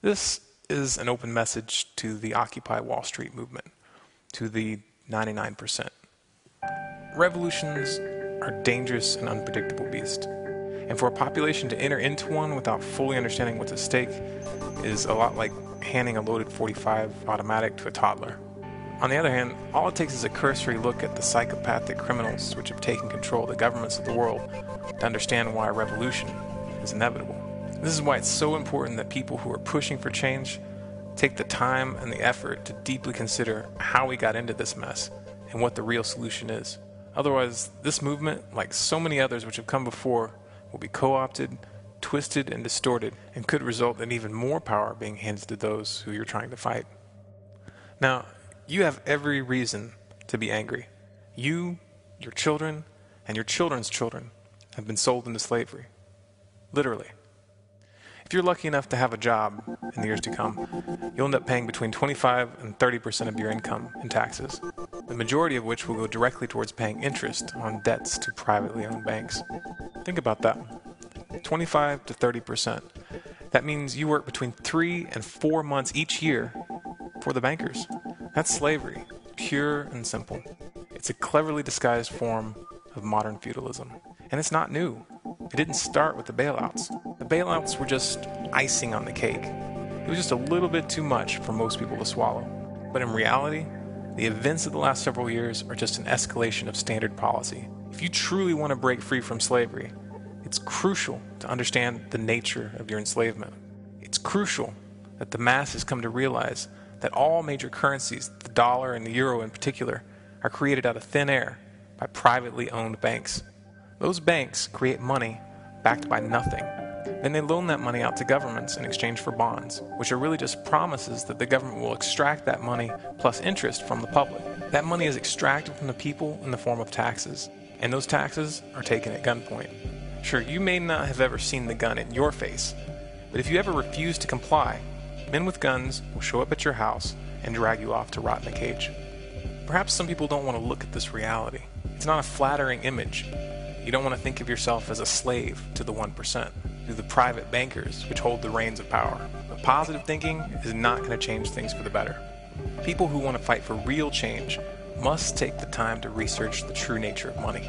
This is an open message to the Occupy Wall Street movement, to the 99%. Revolutions are dangerous and unpredictable beasts, and for a population to enter into one without fully understanding what's at stake is a lot like handing a loaded .45 automatic to a toddler. On the other hand, all it takes is a cursory look at the psychopathic criminals which have taken control of the governments of the world to understand why a revolution is inevitable. This is why it's so important that people who are pushing for change take the time and the effort to deeply consider how we got into this mess and what the real solution is. Otherwise, this movement, like so many others which have come before, will be co-opted, twisted, and distorted, and could result in even more power being handed to those who you're trying to fight. Now, you have every reason to be angry. You, your children, and your children's children have been sold into slavery. Literally. If you're lucky enough to have a job in the years to come, you'll end up paying between 25 and 30% of your income in taxes, the majority of which will go directly towards paying interest on debts to privately owned banks. Think about that. 25 to 30%. That means you work between 3 and 4 months each year for the bankers. That's slavery, pure and simple. It's a cleverly disguised form of modern feudalism. And it's not new. It didn't start with the bailouts. The bailouts were just icing on the cake. It was just a little bit too much for most people to swallow. But in reality, the events of the last several years are just an escalation of standard policy. If you truly want to break free from slavery, it's crucial to understand the nature of your enslavement. It's crucial that the masses come to realize that all major currencies, the dollar and the euro in particular, are created out of thin air by privately owned banks. Those banks create money backed by nothing. Then they loan that money out to governments in exchange for bonds, which are really just promises that the government will extract that money plus interest from the public. That money is extracted from the people in the form of taxes, and those taxes are taken at gunpoint. Sure, you may not have ever seen the gun in your face, but if you ever refuse to comply, men with guns will show up at your house and drag you off to rot in a cage. Perhaps some people don't want to look at this reality. It's not a flattering image. You don't want to think of yourself as a slave to the 1%, to the private bankers which hold the reins of power. But positive thinking is not going to change things for the better. People who want to fight for real change must take the time to research the true nature of money.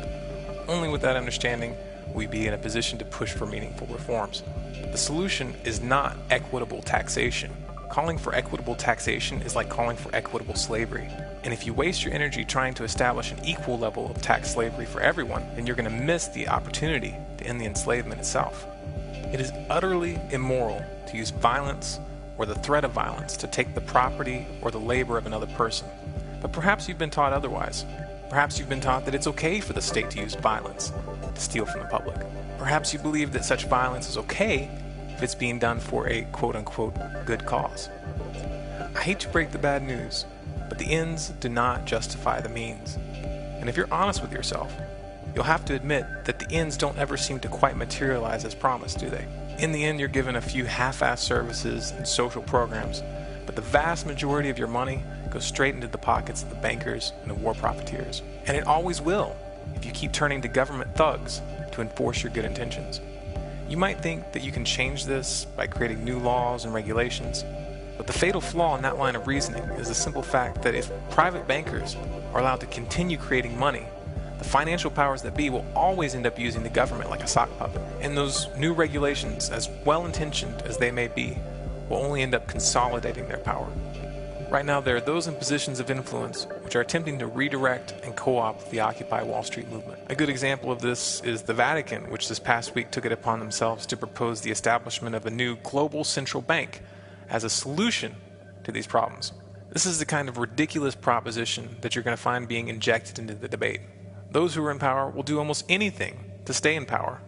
Only with that understanding will we be in a position to push for meaningful reforms. The solution is not equitable taxation. Calling for equitable taxation is like calling for equitable slavery. And if you waste your energy trying to establish an equal level of tax slavery for everyone, then you're going to miss the opportunity to end the enslavement itself. It is utterly immoral to use violence or the threat of violence to take the property or the labor of another person. But perhaps you've been taught otherwise. Perhaps you've been taught that it's okay for the state to use violence to steal from the public. Perhaps you believe that such violence is okay if it's being done for a quote-unquote good cause. I hate to break the bad news, but the ends do not justify the means. And if you're honest with yourself, you'll have to admit that the ends don't ever seem to quite materialize as promised, do they? In the end, you're given a few half-assed services and social programs, but the vast majority of your money goes straight into the pockets of the bankers and the war profiteers. And it always will, if you keep turning to government thugs to enforce your good intentions. You might think that you can change this by creating new laws and regulations, but the fatal flaw in that line of reasoning is the simple fact that if private bankers are allowed to continue creating money, the financial powers that be will always end up using the government like a sock puppet. And those new regulations, as well-intentioned as they may be, will only end up consolidating their power. Right now, there are those in positions of influence which are attempting to redirect and co-opt the Occupy Wall Street movement. A good example of this is the Vatican, which this past week took it upon themselves to propose the establishment of a new global central bank as a solution to these problems. This is the kind of ridiculous proposition that you're going to find being injected into the debate. Those who are in power will do almost anything to stay in power.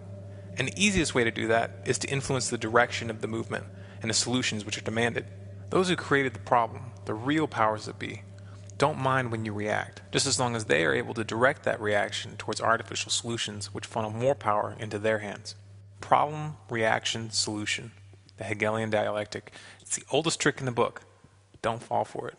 And the easiest way to do that is to influence the direction of the movement and the solutions which are demanded. Those who created the problem, the real powers that be, don't mind when you react, just as long as they are able to direct that reaction towards artificial solutions which funnel more power into their hands. Problem, reaction, solution. The Hegelian dialectic. It's the oldest trick in the book. Don't fall for it.